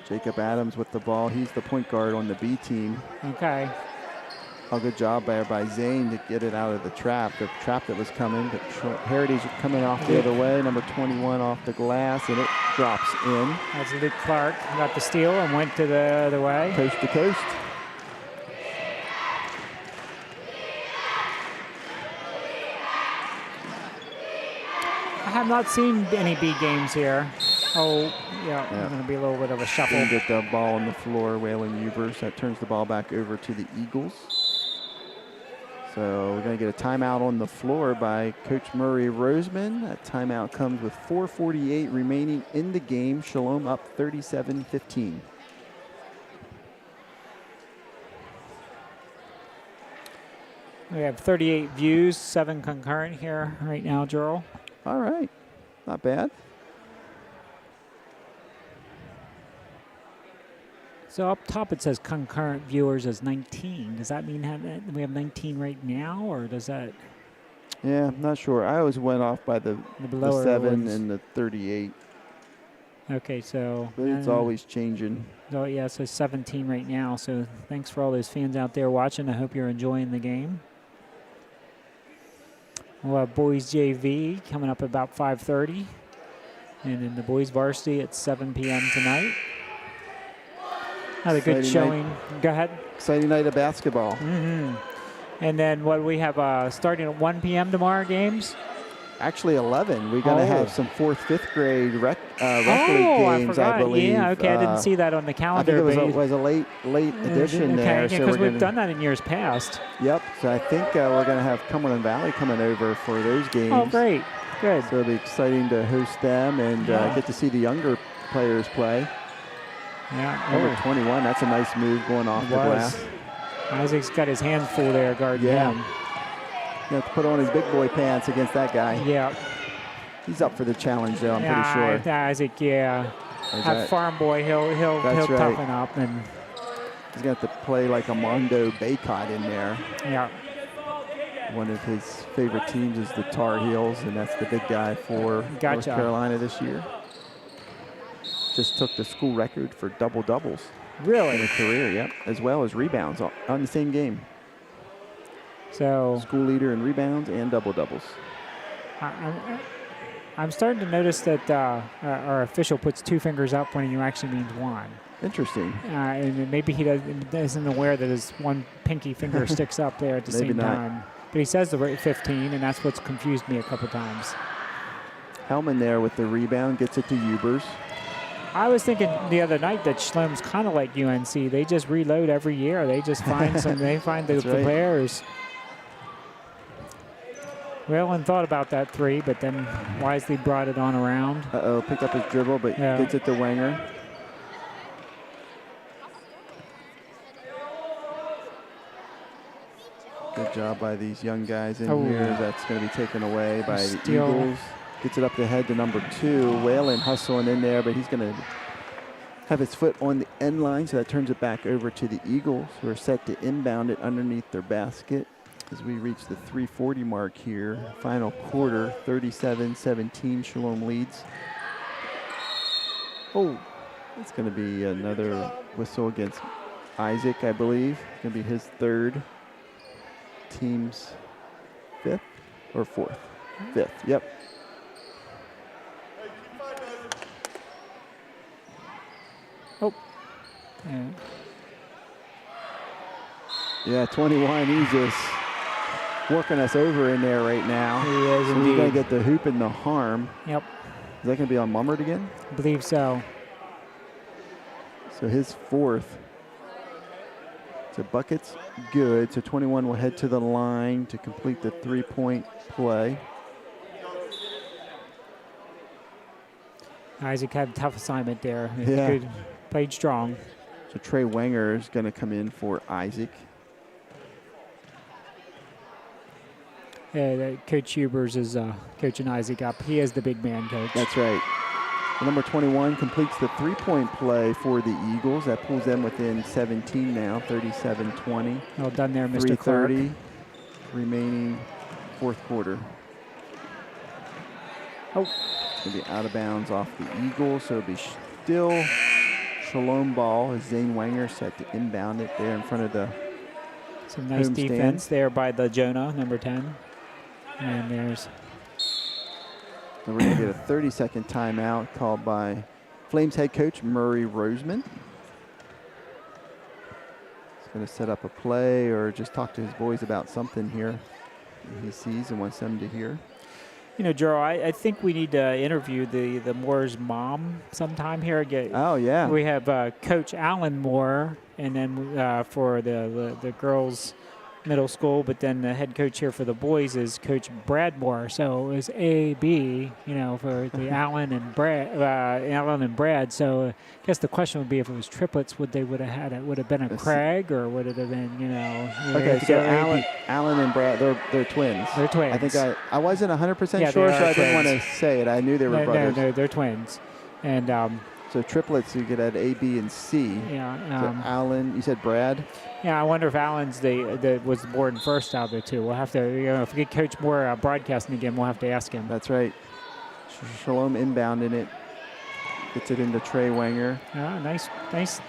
Jacob Adams with the ball. He's the point guard on the B team. Okay. A good job by Zane to get it out of the trap that was coming. But Heritage coming off the other way. Number 21 off the glass, and it drops in. That's Luke Clark. Got the steal and went to the other way. Coast to coast. I have not seen any B games here. Oh, yeah. Going to be a little bit of a shuffle. Get the ball on the floor. Waylon Ubers. That turns the ball back over to the Eagles. So we're going to get a timeout on the floor by Coach Murray Roseman. That timeout comes with 4:48 remaining in the game. Shalom up 37-15. We have 38 views, 7 concurrent here right now, Joel. All right. Not bad. So up top it says concurrent viewers as 19. Does that mean we have 19 right now, or does that? Yeah, I'm not sure. I always went off by the 7 and the 38. Okay, so. But it's always changing. Oh, yeah, it says 17 right now. So thanks for all those fans out there watching. I hope you're enjoying the game. We'll have boys JV coming up about 5:30. And then the boys varsity at 7 p.m. tonight. Another good showing. Go ahead. Exciting night of basketball. Mm-hmm. And then what we have starting at 1 p.m. tomorrow games? Actually 11. We're going to have some 4th, 5th grade rec league I games, forgot. I believe. Yeah, okay, I didn't see that on the I calendar. think it was a late addition there. Okay, so because we've done that in years past. Yep. So I think we're going to have Cumberland Valley coming over for those games. Oh, great. Good. So it'll be exciting to host them and get to see the younger players play. Yeah. Number 21, that's a nice move going off the glass. Isaac's got his hands full there guarding him. You have to put on his big boy pants against that guy. Yeah. He's up for the challenge, though, I'm pretty sure. Isaac, that farm boy, he'll toughen up. And he's got to play like a Mondo Baycott in there. Yeah. One of his favorite teams is the Tar Heels, and that's the big guy for North Carolina this year. Just took the school record for double-doubles. Really? In a career, yep. As well as rebounds on the same game. So school leader in rebounds and double-doubles. I'm starting to notice that our official puts 2 fingers up when he actually means 1. Interesting. And maybe he isn't aware that his one pinky finger sticks up there at the same time. But he says the 15, and that's what's confused me a couple times. Hellman there with the rebound, gets it to Ubers. I was thinking the other night that Schlemm's kind of like UNC. They just reload every year. They just find they find the players. Whalen thought about that 3, but then wisely brought it on around. Picked up his dribble, but gets it to Wenger. Good job by these young guys in here. That's going to be taken away by the Eagles. Gets it up the head to number 2. Whalen hustling in there, but he's going to have his foot on the end line, so that turns it back over to the Eagles, who are set to inbound it underneath their basket. As we reach the 3:40 mark here, final quarter, 37-17, Shalom leads. It's going to be another whistle against Isaac, I believe. It's going to be his 3rd. Team's 5th or 4th? 5th, yep. Yeah, 21, he's just working us over in there right now. He is so indeed. He's going to get the hoop and the harm. Yep. Is that going to be on Mummert again? I believe so. So his 4th. So bucket's good. So 21 will head to the line to complete the 3-point play. Isaac had a tough assignment there. Yeah. Good. Played strong. So Trey Wenger is going to come in for Isaac. Coach Hubers is coaching Isaac up. He is the big man coach. That's right. The number 21 completes the 3-point play for the Eagles. That pulls them within 17 now, 37-20. Well done there, Mr. Clark. 3:30 remaining 4th quarter. It's going to be out of bounds off the Eagles, so it'll be still Shalom ball as Zane Wenger set to inbound it there in front of the Some nice defense there by the Jonah, number 10. And there's... So we're going to get a 30-second timeout called by Flames head coach Murray Roseman. He's going to set up a play or just talk to his boys about something here he sees and wants them to hear. You know, Joe, I think we need to interview the Moore's mom sometime here. Oh, yeah. We have Coach Alan Moore, and then for the girls' middle school, but then the head coach here for the boys is Coach Brad Moore. So it was A-B, you know, for the Alan and Brad. So I guess the question would be if it was triplets, would have had it? Would have been a Craig, or would it have been, you know? Okay, so Alan and Brad, they're twins. They're twins. I think I wasn't 100% sure, so I didn't want to say it. I knew they were brothers. No, they're twins. And so triplets, you could add A, B, and C. Yeah. So Alan, you said Brad? Yeah, I wonder if Alan's was born first out of the two. We'll have to, you know, if we get Coach Moore broadcasting again, we'll have to ask him. That's right. Shalom inbound in it. Gets it into Trey Wenger. Nice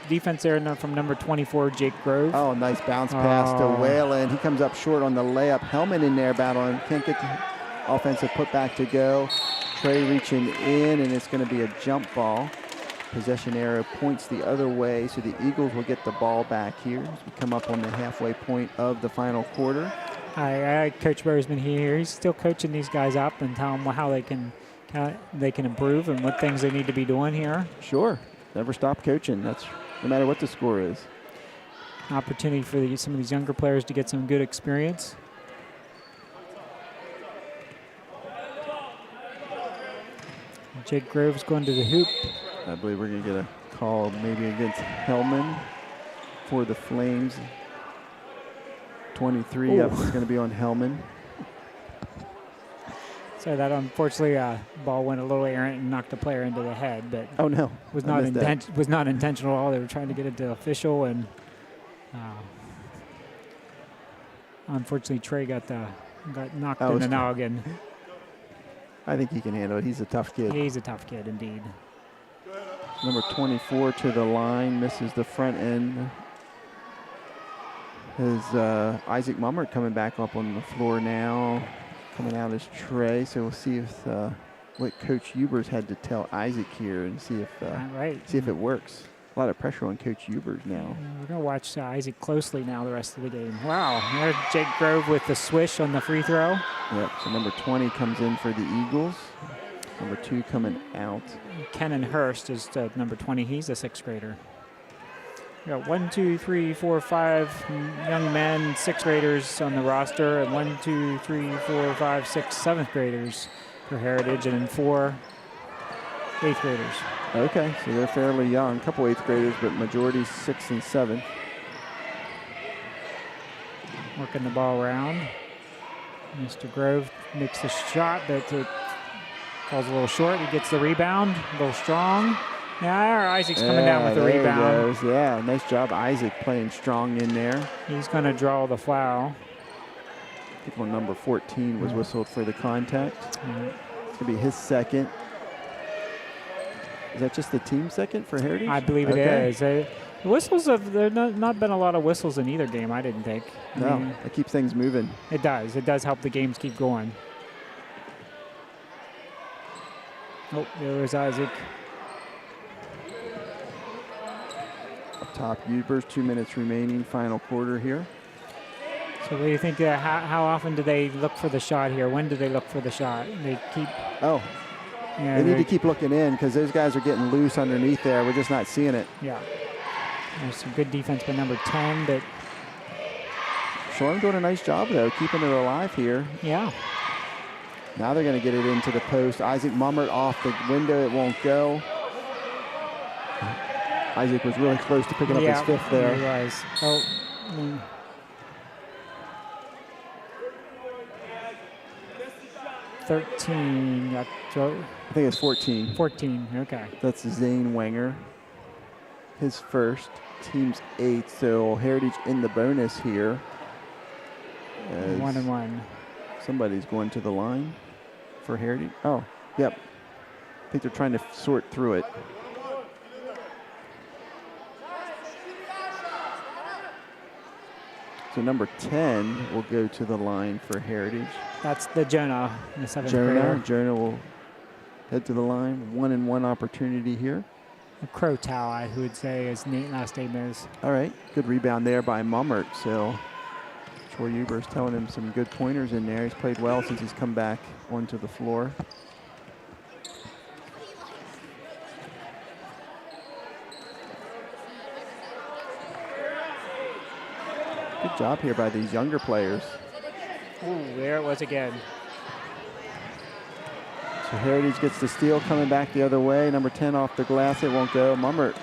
defense there from number 24, Jake Grove. Oh, nice bounce pass to Whalen. He comes up short on the layup. Hellman in there battling. Can't get the offensive putback to go. Trey reaching in, and it's going to be a jump ball. Possession arrow points the other way, so the Eagles will get the ball back here as we come up on the halfway point of the final quarter. Coach Bozeman here. He's still coaching these guys up and telling them how they can improve and what things they need to be doing here. Sure. Never stop coaching. That's no matter what the score is. Opportunity for some of these younger players to get some good experience. Jake Groves going to the hoop. I believe we're going to get a call maybe against Hellman for the Flames. 23 up is going to be on Hellman. So that unfortunately ball went a little errant and knocked the player into the head, but oh no, was not intentional at all. They were trying to get it to official, and unfortunately Trey got knocked in the noggin. I think he can handle it. He's a tough kid. He's a tough kid indeed. Number 24 to the line, misses the front end. Is Isaac Mummert coming back up on the floor now. Coming out is Trey, so we'll see if what Coach Hubers had to tell Isaac here and see if it works. A lot of pressure on Coach Hubers now. We're going to watch Isaac closely now the rest of the game. Wow, there's Jake Grove with the swish on the free throw. Yep, so number 20 comes in for the Eagles. Number 2 coming out. Kenan Hurst is number 20. He's a 6th grader. We got 1, 2, 3, 4, 5 young men, 6th graders on the roster, and 1, 2, 3, 4, 5, 6 7th graders for Heritage, and then 4 8th graders. Okay, so they're fairly young. A couple 8th graders, but majority 6th and 7th. Working the ball around. Mr. Grove makes the shot, but it falls a little short. He gets the rebound, a little strong. Now Isaac's coming down with the rebound. He goes. Yeah, nice job, Isaac, playing strong in there. He's going to draw the foul. I think on number 14 was whistled for the contact. It's going to be his second. Is that just the team second for Heritage? I believe it is. The whistles there not been a lot of whistles in either game, I didn't think. I mean, it keeps things moving. It does. It does help the games keep going. Oh, there was Isaac. Up top, Hubers, 2 minutes remaining, final quarter here. So what do you think? How often do they look for the shot here? When do they look for the shot? They keep. Oh. Yeah, they need to keep looking in because those guys are getting loose underneath there. We're just not seeing it. Yeah. There's some good defense by number 10, but Shoreham doing a nice job, though, keeping it alive here. Yeah. Now they're going to get it into the post. Isaac Mummert off the window. It won't go. Isaac was really close to picking up his 5th there. He was. Oh. 13. I think it's 14. 14, okay. That's Zane Wenger. His first, team's 8th. So Heritage in the bonus here. 1-1. Somebody's going to the line for Heritage. Oh, yep. I think they're trying to sort through it. So number 10 will go to the line for Heritage. That's the Jonah, the 7th grader. Jonah will head to the line. 1-and-1 opportunity here. Crow Tao, who would say his last name is. All right, good rebound there by Mummert. So Troy Huber's telling him some good pointers in there. He's played well since he's come back onto the floor. Good job here by these younger players. Ooh, there it was again. So Heritage gets the steal, coming back the other way. Number 10 off the glass, it won't go. Mummert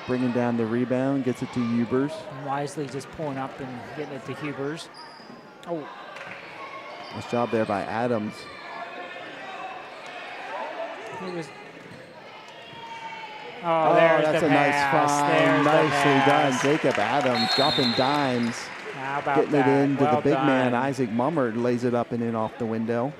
bringing down the rebound, gets it to Hubers. Wisely just pulling up and getting it to Hubers. Oh. Nice job there by Adams. It was. Oh, there's that's the a pass. nice find. There's Nicely done. Jacob Adams dropping dimes. How about getting that? it into Well the big done. man. Isaac Mummert lays it up and in off the window.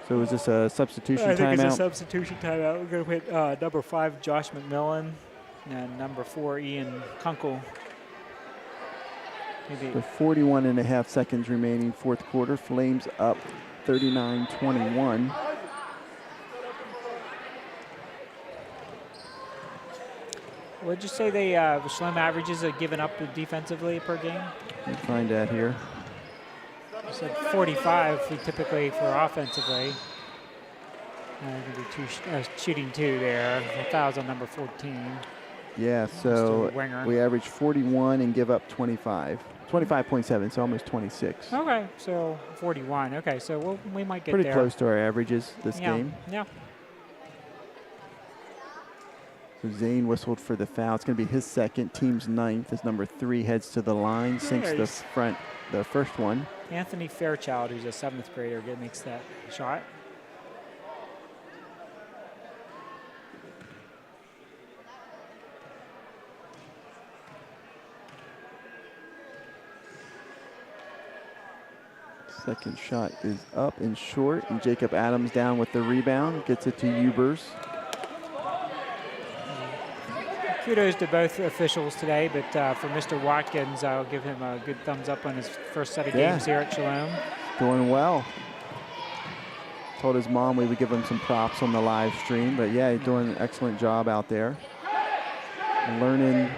So is this a substitution timeout? I think it's a substitution timeout. We're going to hit number 5, Josh McMillan, and number 4, Ian Kunkel. So 41.5 seconds remaining, fourth quarter. Flames up 39-21. What'd you say they Shalom averages are given up defensively per game? Let me find that here. You said 45 typically for offensively. Shooting 2 there. Fouls on number 14. Yeah, so we average 41 and give up 25. 25.7, so almost 26. Okay, so 41. Okay, so we might get pretty there. close to our averages this game. Yeah. So Zane whistled for the foul. It's going to be his second, team's 9th, as number 3 heads to the line, sinks the first one. Anthony Fairchild, who's a 7th grader, makes that shot. Second shot is up and short, and Jacob Adams down with the rebound, gets it to Ubers. Kudos to both officials today, but for Mr. Watkins, I'll give him a good thumbs up on his first set of games here at Shalom. Doing well. Told his mom we would give him some props on the live stream, but yeah, he's doing an excellent job out there. Learning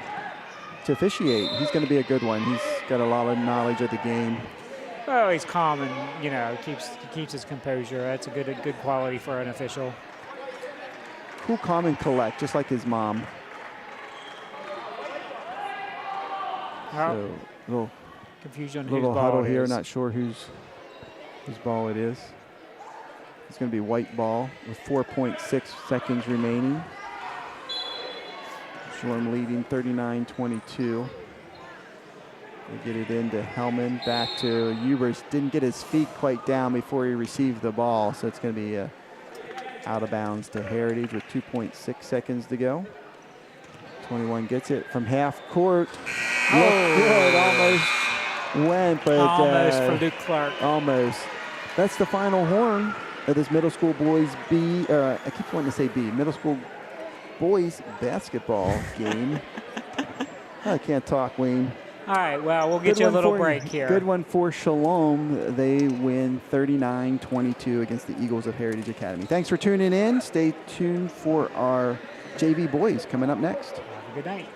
to officiate. He's going to be a good one. He's got a lot of knowledge of the game. Oh, he's calm and, keeps his composure. That's a good quality for an official. Cool, calm, and collect, just like his mom. Oh, so, little confusion. Little huddle here. Not sure whose ball it is. It's going to be white ball with 4.6 seconds remaining. Shalom leading 39-22. They get it into Hellman, back to Ubers. Didn't get his feet quite down before he received the ball, so it's going to be out of bounds to Heritage with 2.6 seconds to go. 21 gets it from half court. Looked good, almost went, but almost for Luke Clark. Almost. That's the final horn of this middle school boys B. I keep wanting to say B. Middle school boys basketball game. I can't talk, Wayne. All right, well, we'll get you a little break here. Good one for Shalom. They win 39-22 against the Eagles of Heritage Academy. Thanks for tuning in. Stay tuned for our JV boys coming up next. Have a good night.